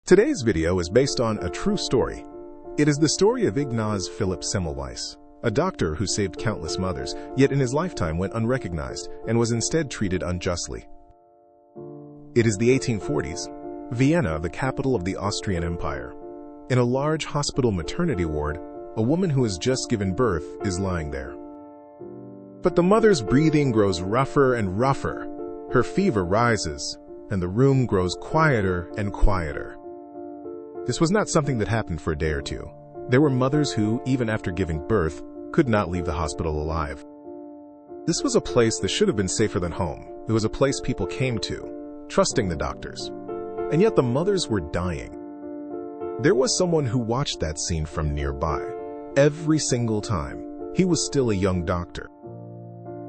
Today's video is based on a true story. It is the story of Ignaz Philipp Semmelweis, a doctor who saved countless mothers, yet in his lifetime went unrecognized and was instead treated unjustly. It is the 1840s, Vienna, the capital of the Austrian Empire. In a large hospital maternity ward, a woman who has just given birth is lying there. But the mother's breathing grows rougher and rougher. Her fever rises, and the room grows quieter and quieter. This was not something that happened for a day or two. There were mothers who, even after giving birth, could not leave the hospital alive. This was a place that should have been safer than home. It was a place people came to, trusting the doctors. And yet the mothers were dying. There was someone who watched that scene from nearby. Every single time, he was still a young doctor.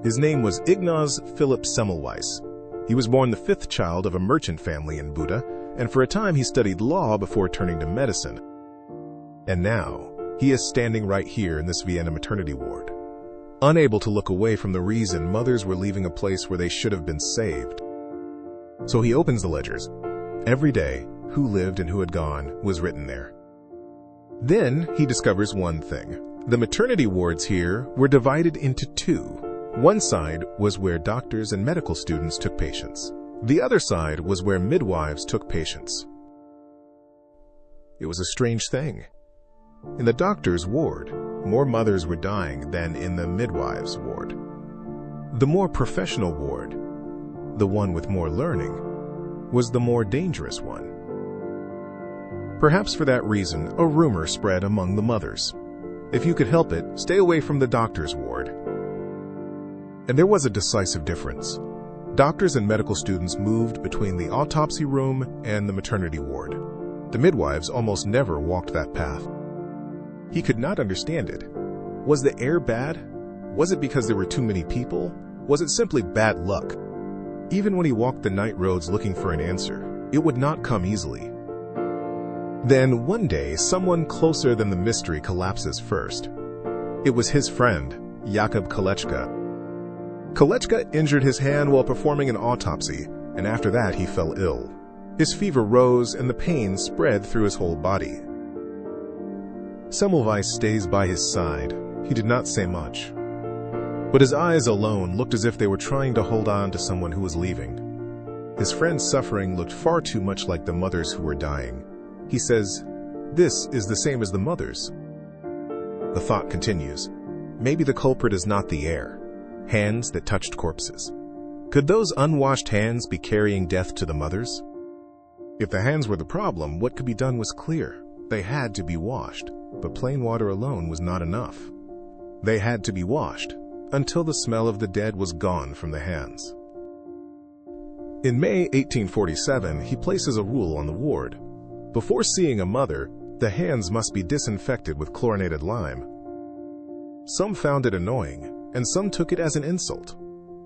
His name was Ignaz Philipp Semmelweis. He was born the fifth child of a merchant family in Buda, and for a time he studied law before turning to medicine. And now, he is standing right here in this Vienna maternity ward, unable to look away from the reason mothers were leaving a place where they should have been saved. So he opens the ledgers. Every day, who lived and who had gone was written there. Then he discovers one thing. The maternity wards here were divided into two. One side was where doctors and medical students took patients. The other side was where midwives took patients. It was a strange thing. In the doctor's ward, more mothers were dying than in the midwives' ward. The more professional ward, the one with more learning, was the more dangerous one. Perhaps for that reason, a rumor spread among the mothers. If you could help it, stay away from the doctor's ward. And there was a decisive difference. Doctors and medical students moved between the autopsy room and the maternity ward. The midwives almost never walked that path. He could not understand it. Was the air bad? Was it because there were too many people? Was it simply bad luck? Even when he walked the night roads looking for an answer, it would not come easily. Then one day, someone closer than the mystery collapses first. It was his friend, Jakub Kolečka. Kolečka injured his hand while performing an autopsy, and after that he fell ill. His fever rose and the pain spread through his whole body. Semmelweis stays by his side. He did not say much, but his eyes alone looked as if they were trying to hold on to someone who was leaving. His friend's suffering looked far too much like the mothers who were dying. He says, "This is the same as the mothers." The thought continues. Maybe the culprit is not the air. Hands that touched corpses. Could those unwashed hands be carrying death to the mothers? If the hands were the problem, what could be done was clear. They had to be washed, but plain water alone was not enough. They had to be washed until the smell of the dead was gone from the hands. In May 1847, he places a rule on the ward. Before seeing a mother, the hands must be disinfected with chlorinated lime. Some found it annoying, and some took it as an insult.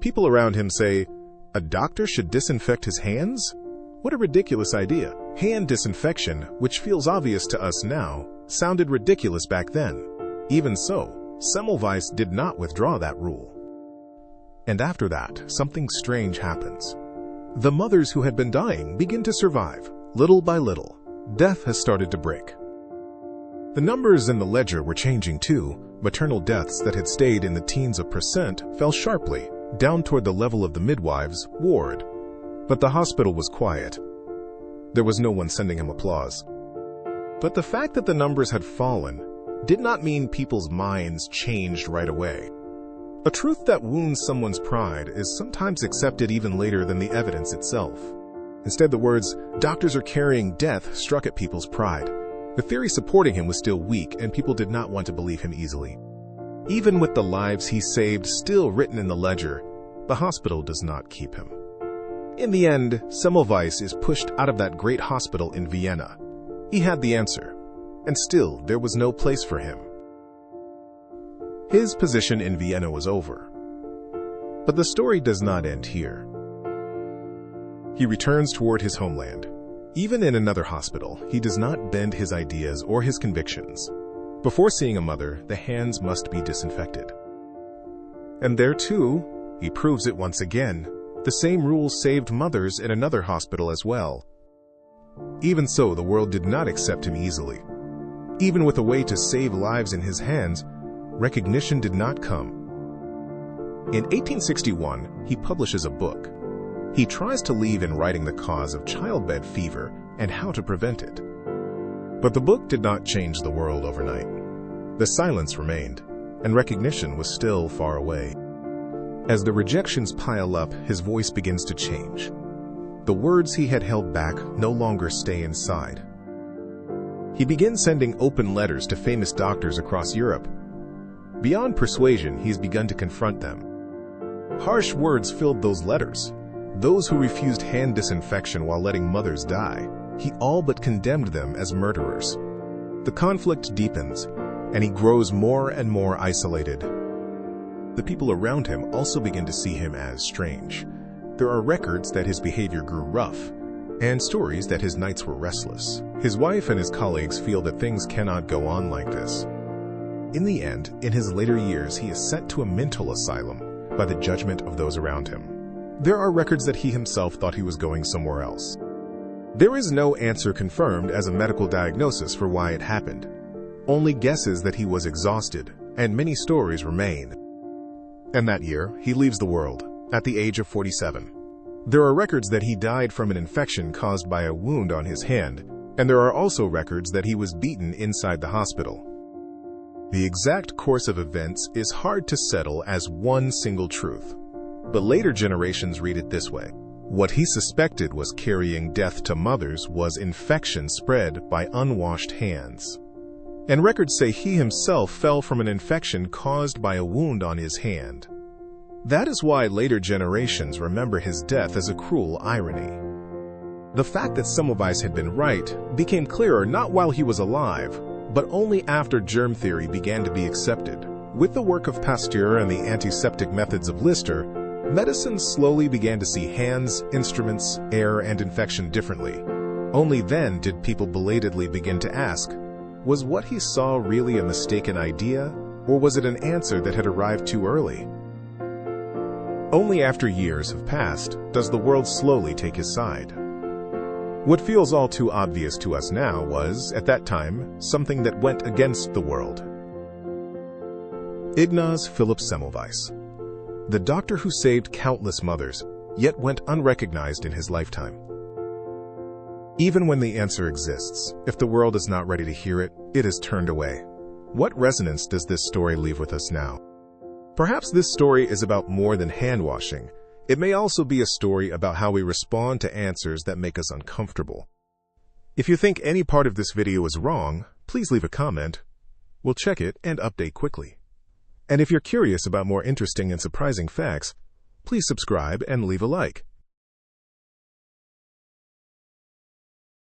People around him say, "A doctor should disinfect his hands? What a ridiculous idea." Hand disinfection, which feels obvious to us now, sounded ridiculous back then. Even so, Semmelweis did not withdraw that rule. And after that, something strange happens. The mothers who had been dying begin to survive, little by little. Death has started to break. The numbers in the ledger were changing too. Maternal deaths that had stayed in the teens of percent fell sharply, down toward the level of the midwives' ward. But the hospital was quiet. There was no one sending him applause. But the fact that the numbers had fallen did not mean people's minds changed right away. A truth that wounds someone's pride is sometimes accepted even later than the evidence itself. Instead, the words, "doctors are carrying death," struck at people's pride. The theory supporting him was still weak, and people did not want to believe him easily. Even with the lives he saved still written in the ledger, the hospital does not keep him. In the end, Semmelweis is pushed out of that great hospital in Vienna. He had the answer, and still there was no place for him. His position in Vienna was over. But the story does not end here. He returns toward his homeland. Even in another hospital, he does not bend his ideas or his convictions. Before seeing a mother, the hands must be disinfected. And there too, he proves it once again. The same rules saved mothers in another hospital as well. Even so, the world did not accept him easily. Even with a way to save lives in his hands, recognition did not come. In 1861, he publishes a book. He tries to leave in writing the cause of childbed fever and how to prevent it. But the book did not change the world overnight. The silence remained, and recognition was still far away. As the rejections pile up, his voice begins to change. The words he had held back no longer stay inside. He begins sending open letters to famous doctors across Europe. Beyond persuasion, he's begun to confront them. Harsh words filled those letters. Those who refused hand disinfection while letting mothers die, he all but condemned them as murderers. The conflict deepens, and he grows more and more isolated. The people around him also begin to see him as strange. There are records that his behavior grew rough, and stories that his nights were restless. His wife and his colleagues feel that things cannot go on like this. In the end, in his later years, he is sent to a mental asylum by the judgment of those around him. There are records that he himself thought he was going somewhere else. There is no answer confirmed as a medical diagnosis for why it happened. Only guesses that he was exhausted, and many stories remain. And that year, he leaves the world, at the age of 47. There are records that he died from an infection caused by a wound on his hand, and there are also records that he was beaten inside the hospital. The exact course of events is hard to settle as one single truth, but later generations read it this way. What he suspected was carrying death to mothers was infection spread by unwashed hands. And records say he himself fell from an infection caused by a wound on his hand. That is why later generations remember his death as a cruel irony. The fact that Semmelweis had been right became clearer not while he was alive, but only after germ theory began to be accepted. With the work of Pasteur and the antiseptic methods of Lister, medicine slowly began to see hands, instruments, air, and infection differently. Only then did people belatedly begin to ask, was what he saw really a mistaken idea, or was it an answer that had arrived too early? Only after years have passed does the world slowly take his side. What feels all too obvious to us now was, at that time, something that went against the world. Ignaz Philipp Semmelweis, the doctor who saved countless mothers, yet went unrecognized in his lifetime. Even when the answer exists, if the world is not ready to hear it, it is turned away. What resonance does this story leave with us now? Perhaps this story is about more than hand-washing. It may also be a story about how we respond to answers that make us uncomfortable. If you think any part of this video is wrong, please leave a comment. We'll check it and update quickly. And if you're curious about more interesting and surprising facts, please subscribe and leave a like.